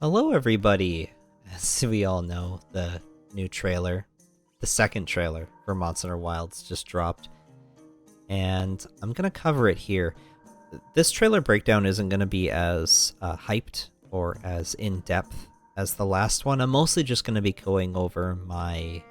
Hello, everybody. As we all know, the new trailer, the second trailer for Monster Hunter Wilds just dropped, and I'm going to cover it here. This trailer breakdown isn't going to be as hyped or as in-depth as the last one. I'm mostly just going to be going over my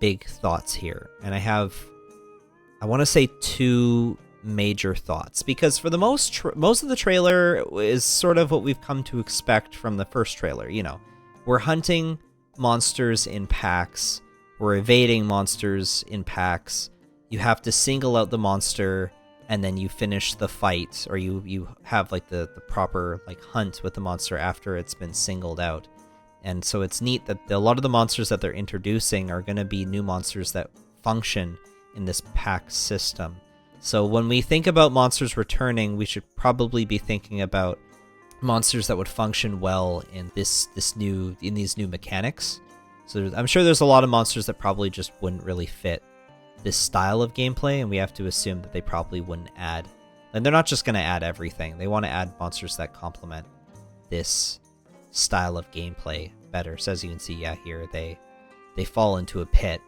big thoughts here, and I want to say two major thoughts, because for the most of the trailer is sort of what we've come to expect from the first trailer. You know, we're hunting monsters in packs, we're evading monsters in packs, you have to single out the monster, and then you finish the fight, or you have like the proper like hunt with the monster after it's been singled out. And so it's neat that a lot of the monsters that they're introducing are going to be new monsters that function in this pack system. So when we think about monsters returning, we should probably be thinking about monsters that would function well in these new mechanics. So I'm sure there's a lot of monsters that probably just wouldn't really fit this style of gameplay, and we have to assume that they probably wouldn't add. And they're not just going to add everything. They want to add monsters that complement this style of gameplay better. So as you can see, yeah, here they fall into a pit,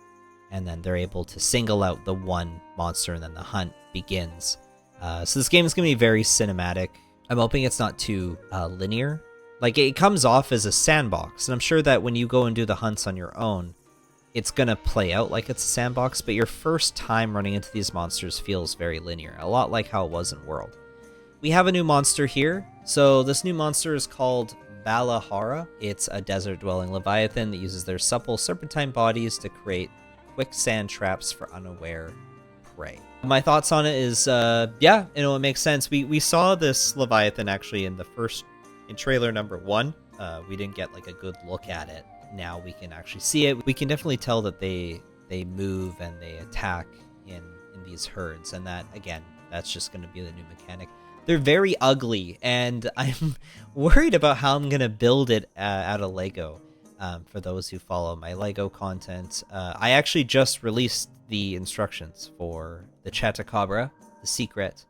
and then they're able to single out the one monster, and then the hunt begins. So this game is going to be very cinematic. I'm hoping it's not too linear. Like, it comes off as a sandbox, and I'm sure that when you go and do the hunts on your own, it's going to play out like it's a sandbox, but your first time running into these monsters feels very linear, a lot like how it was in World. We have a new monster here. So this new monster is called Balahara. It's a desert-dwelling leviathan that uses their supple serpentine bodies to create quicksand traps for unaware prey. My thoughts on it is, yeah, it makes sense. We saw this leviathan actually in trailer number 1. We didn't get like a good look at it. Now we can actually see it. We can definitely tell that they move and they attack in these herds, and that, again, that's just going to be the new mechanic. They're very ugly, and I'm worried about how I'm going to build it out of Lego. For those who follow my Lego content, I actually just released the instructions for the Chatacabra, the Secret,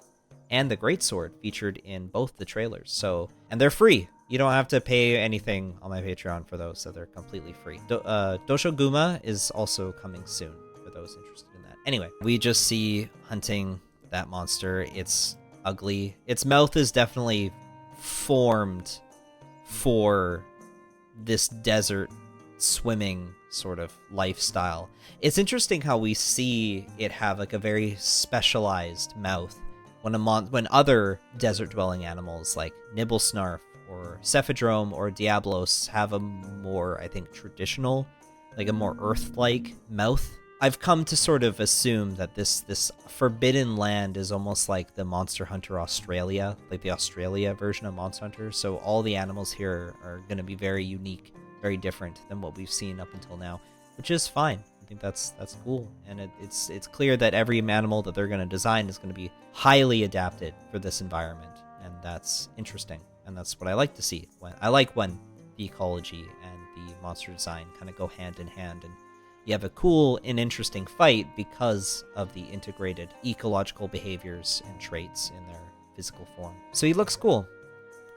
and the Greatsword featured in both the trailers. And they're free. You don't have to pay anything on my Patreon for those, so they're completely free. Doshoguma is also coming soon for those interested in that. Anyway, we just see hunting that monster. It's ugly. Its mouth is definitely formed for this desert swimming sort of lifestyle. It's interesting how we see it have like a very specialized mouth when other desert dwelling animals like Nibblesnarf or Cephadrome or Diablos have a more, I think, traditional, like a more earth-like mouth. I've come to sort of assume that this forbidden land is almost like the Monster Hunter Australia, like the Australia version of Monster Hunter. So all the animals here are going to be very unique, very different than what we've seen up until now, which is fine. I think that's cool, and it's clear that every animal that they're going to design is going to be highly adapted for this environment, and that's interesting, and that's what I like to see. I like when the ecology and the monster design kind of go hand in hand, and you have a cool and interesting fight because of the integrated ecological behaviors and traits in their physical form. So he looks cool.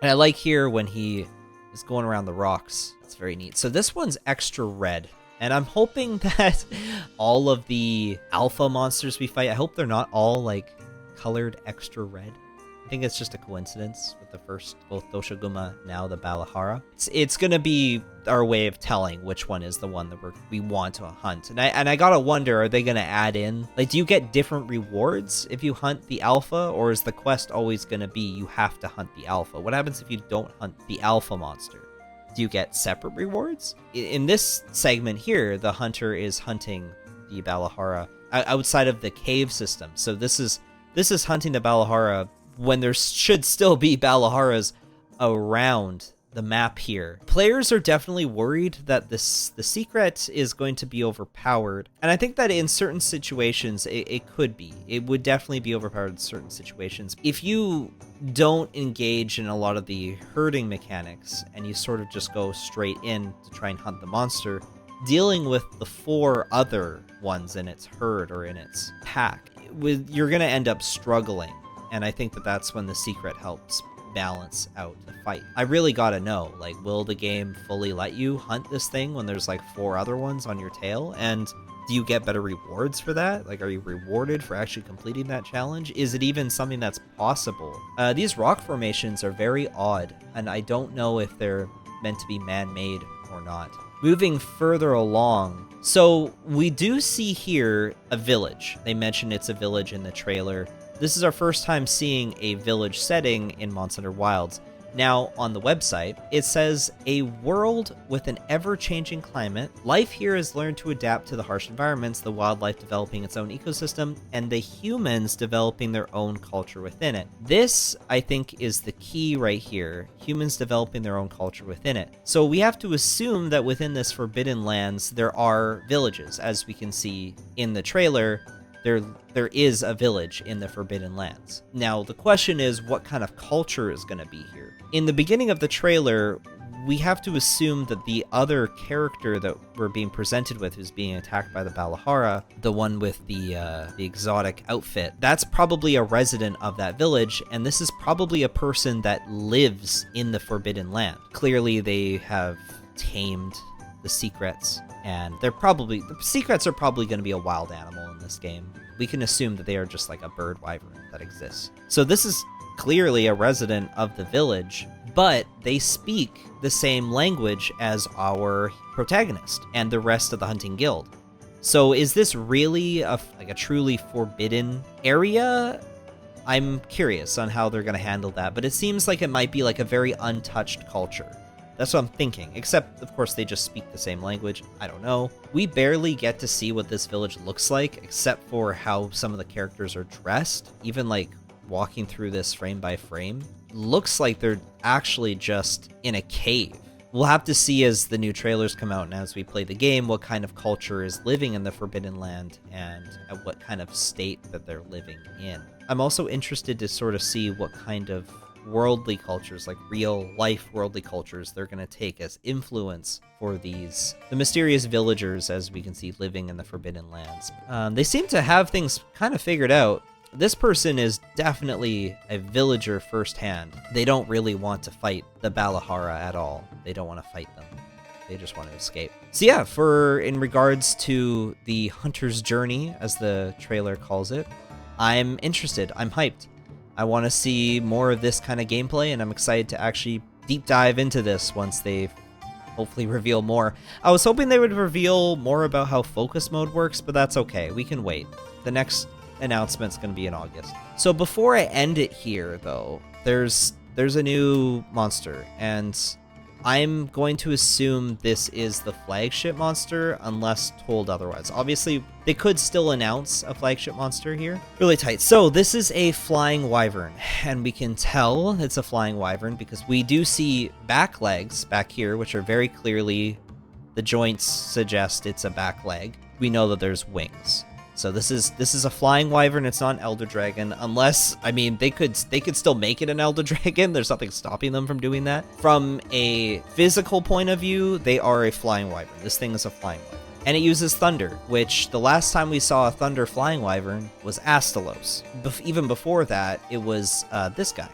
And I like here when he is going around the rocks. It's very neat. So this one's extra red. And I'm hoping that all of the alpha monsters we fight, I hope they're not all like colored extra red. I think it's just a coincidence with the first, both Doshoguma, now the Balahara. It's going to be our way of telling which one is the one that we want to hunt. And I gotta wonder, are they going to add in, like, do you get different rewards if you hunt the alpha, or is the quest always going to be you have to hunt the alpha? What happens if you don't hunt the alpha monster? Do you get separate rewards? In this segment here, the hunter is hunting the Balahara outside of the cave system. So this is hunting the Balahara when there should still be Balaharas around the map here. Players are definitely worried that the Secret is going to be overpowered, and I think that in certain situations it could be. It would definitely be overpowered in certain situations. If you don't engage in a lot of the herding mechanics and you sort of just go straight in to try and hunt the monster, dealing with the 4 other ones in its herd or in its pack, you're going to end up struggling. And I think that that's when the Secret helps balance out the fight. I really gotta know, like, will the game fully let you hunt this thing when there's like 4 other ones on your tail? And do you get better rewards for that? Like, are you rewarded for actually completing that challenge? Is it even something that's possible? These rock formations are very odd, and I don't know if they're meant to be man-made or not. Moving further along, so we do see here a village. They mention it's a village in the trailer. This is our first time seeing a village setting in Monster Hunter Wilds. Now, on the website, it says, a world with an ever-changing climate. Life here has learned to adapt to the harsh environments, the wildlife developing its own ecosystem, and the humans developing their own culture within it. This, I think, is the key right here. Humans developing their own culture within it. So we have to assume that within this Forbidden Lands, there are villages, as we can see in the trailer. There is a village in the Forbidden Lands. Now, the question is, what kind of culture is going to be here? In the beginning of the trailer, we have to assume that the other character that we're being presented with, who's being attacked by the Balahara, the one with the exotic outfit, that's probably a resident of that village, and this is probably a person that lives in the Forbidden Land. Clearly, they have tamed the secrets, and the secrets are probably going to be a wild animal in this game. We can assume that they are just like a bird wyvern that exists. So this is clearly a resident of the village, but they speak the same language as our protagonist and the rest of the hunting guild. So is this really a truly forbidden area? I'm curious on how they're going to handle that, but it seems like it might be like a very untouched culture. That's what I'm thinking, except, of course, they just speak the same language. I don't know. We barely get to see what this village looks like, except for how some of the characters are dressed. Even, like, walking through this frame by frame, looks like they're actually just in a cave. We'll have to see as the new trailers come out and as we play the game what kind of culture is living in the Forbidden Land and at what kind of state that they're living in. I'm also interested to sort of see what kind of worldly cultures, like real life worldly cultures, they're going to take as influence for the mysterious villagers, as we can see, living in the Forbidden Lands. They seem to have things kind of figured out. This person is definitely a villager firsthand. They don't really want to fight the Balahara at all. They don't want to fight them. They just want to escape. So yeah, in regards to the hunter's journey, as the trailer calls it, I'm interested. I'm hyped. I want to see more of this kind of gameplay, and I'm excited to actually deep dive into this once they hopefully reveal more. I was hoping they would reveal more about how focus mode works, but that's okay. We can wait. The next announcement's going to be in August. So before I end it here, though, there's a new monster, and I'm going to assume this is the flagship monster unless told otherwise. Obviously, they could still announce a flagship monster here. Really tight. So this is a flying wyvern, and we can tell it's a flying wyvern because we do see back legs back here, which are very clearly, the joints suggest it's a back leg. We know that there's wings. So this is a flying wyvern. It's not an elder dragon, unless, I mean, they could still make it an elder dragon. There's nothing stopping them from doing that. From a physical point of view, they are a flying wyvern. This thing is a flying wyvern. And it uses thunder, which the last time we saw a thunder flying wyvern was Astalos. Even before that, it was this guy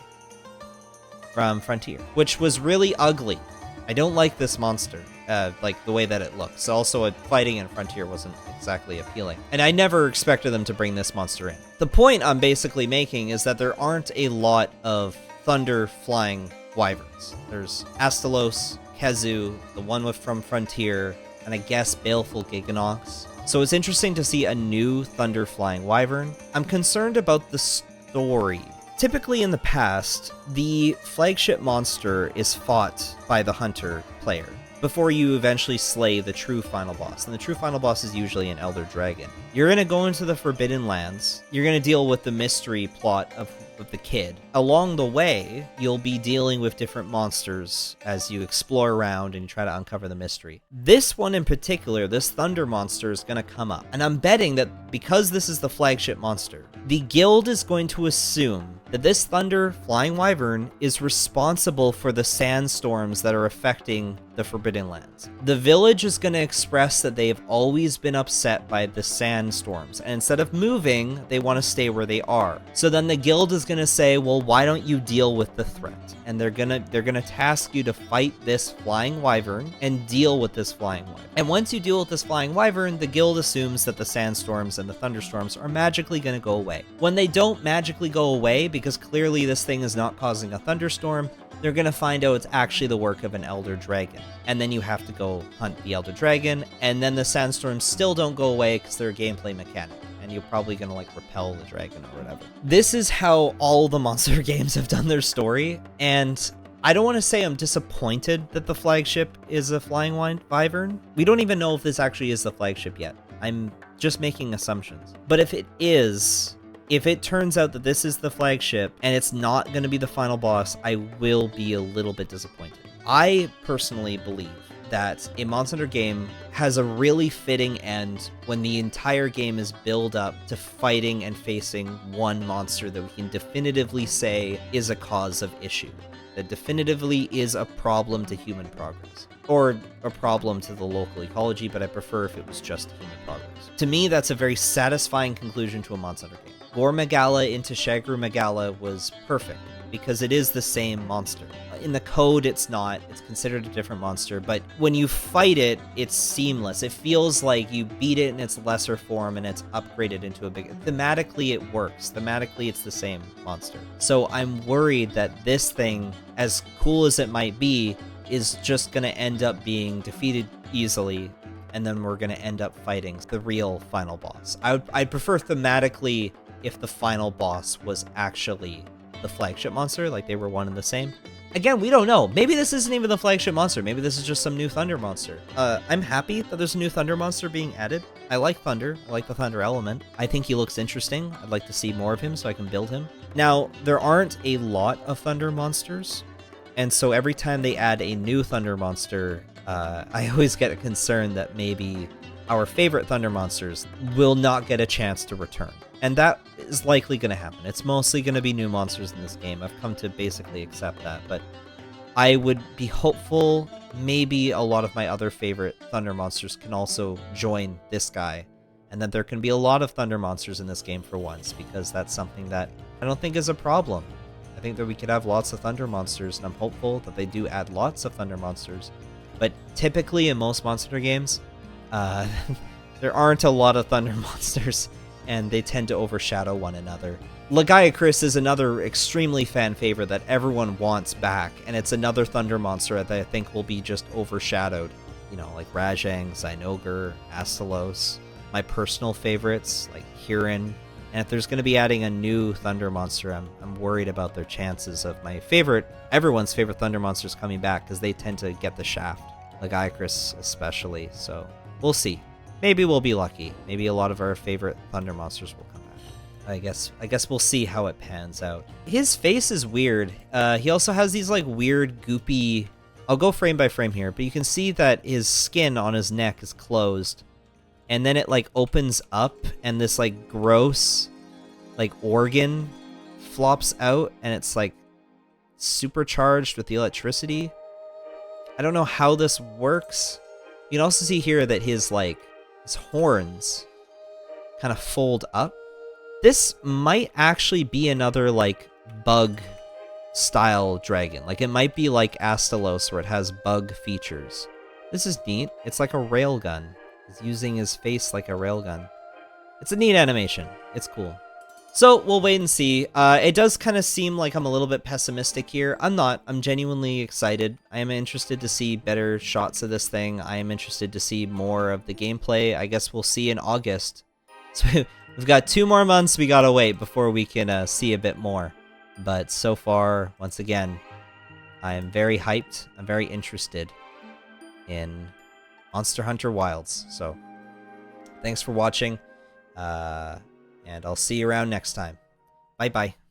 from Frontier, which was really ugly. I don't like this monster, like the way that it looks. Also, fighting in Frontier wasn't exactly appealing. And I never expected them to bring this monster in. The point I'm basically making is that there aren't a lot of thunder flying wyverns. There's Astalos, Khezu, the one from Frontier, and I guess Baleful Giganox. So it's interesting to see a new thunder flying wyvern. I'm concerned about the story. Typically in the past, the flagship monster is fought by the hunter player before you eventually slay the true final boss. And the true final boss is usually an elder dragon. You're going to go into the Forbidden Lands. You're going to deal with the mystery plot of the kid. Along the way, you'll be dealing with different monsters as you explore around and you try to uncover the mystery. This one in particular, this thunder monster, is going to come up. And I'm betting that because this is the flagship monster, the guild is going to assume that this Thunder Flying Wyvern is responsible for the sandstorms that are affecting the Forbidden Lands. The village is going to express that they have always been upset by the sandstorms, and instead of moving, they want to stay where they are. So then the guild is going to say, well, why don't you deal with the threat? And they're gonna task you to fight this Flying Wyvern and deal with this Flying Wyvern. And once you deal with this Flying Wyvern, the guild assumes that the sandstorms and the thunderstorms are magically going to go away. When they don't magically go away, because clearly this thing is not causing a thunderstorm, they're going to find out it's actually the work of an Elder Dragon. And then you have to go hunt the Elder Dragon, and then the sandstorms still don't go away because they're a gameplay mechanic. And you're probably going to like repel the dragon or whatever. This is how all the monster games have done their story, and I don't want to say I'm disappointed that the flagship is a Flying Wyvern. We don't even know if this actually is the flagship yet. I'm just making assumptions. But if it is, if it turns out that this is the flagship and it's not going to be the final boss, I will be a little bit disappointed. I personally believe that a Monster Hunter game has a really fitting end when the entire game is built up to fighting and facing one monster that we can definitively say is a cause of issue, that definitively is a problem to human progress, or a problem to the local ecology, but I prefer if it was just human progress. To me, that's a very satisfying conclusion to a Monster Hunter game. Gore Magala into Shagru Magala was perfect, because it is the same monster. In the code, it's not. It's considered a different monster, but when you fight it, it's seamless. It feels like you beat it in its lesser form and it's upgraded into a big... Thematically, it works. Thematically, it's the same monster. So I'm worried that this thing, as cool as it might be, is just going to end up being defeated easily, and then we're going to end up fighting the real final boss. I'd prefer thematically if the final boss was actually the flagship monster, like they were one and the same. Again, we don't know. Maybe this isn't even the flagship monster. Maybe this is just some new Thunder monster. I'm happy that there's a new Thunder monster being added. I like Thunder. I like the Thunder element. I think he looks interesting. I'd like to see more of him so I can build him. Now, there aren't a lot of Thunder monsters, and so every time they add a new Thunder monster, I always get a concern that maybe our favorite Thunder monsters will not get a chance to return. And that is likely going to happen. It's mostly going to be new monsters in this game. I've come to basically accept that, but I would be hopeful maybe a lot of my other favorite Thunder monsters can also join this guy, and that there can be a lot of Thunder monsters in this game for once, because that's something that I don't think is a problem. I think that we could have lots of Thunder monsters, and I'm hopeful that they do add lots of Thunder monsters. But typically in most Monster Hunter games, there aren't a lot of Thunder monsters, and they tend to overshadow one another. Lagiacrus is another extremely fan favorite that everyone wants back, and it's another Thunder monster that I think will be just overshadowed. You know, like Rajang, Zynogur, Astalos, my personal favorites, like Huron. And if there's going to be adding a new Thunder monster, I'm worried about their chances of everyone's favorite Thunder monsters coming back, because they tend to get the shaft. Lagiacrus especially, so we'll see. Maybe we'll be lucky. Maybe a lot of our favorite Thunder monsters will come back. I guess we'll see how it pans out. His face is weird. He also has these like weird goopy... I'll go frame by frame here, but you can see that his skin on his neck is closed. And then it like opens up, and this like gross like organ flops out, and it's like supercharged with the electricity. I don't know how this works. You can also see here that his horns kind of fold up. This might actually be another like bug style dragon. Like it might be like Astalos, where it has bug features. This is neat. It's like a railgun. He's using his face like a railgun. It's a neat animation. It's cool. So we'll wait and see. It does kind of seem like I'm a little bit pessimistic here. I'm not. I'm genuinely excited. I am interested to see better shots of this thing. I am interested to see more of the gameplay. I guess we'll see in August. So we've got 2 more months we gotta wait before we can see a bit more. But so far, once again, I am very hyped. I'm very interested in Monster Hunter Wilds. So thanks for watching. And I'll see you around next time. Bye-bye.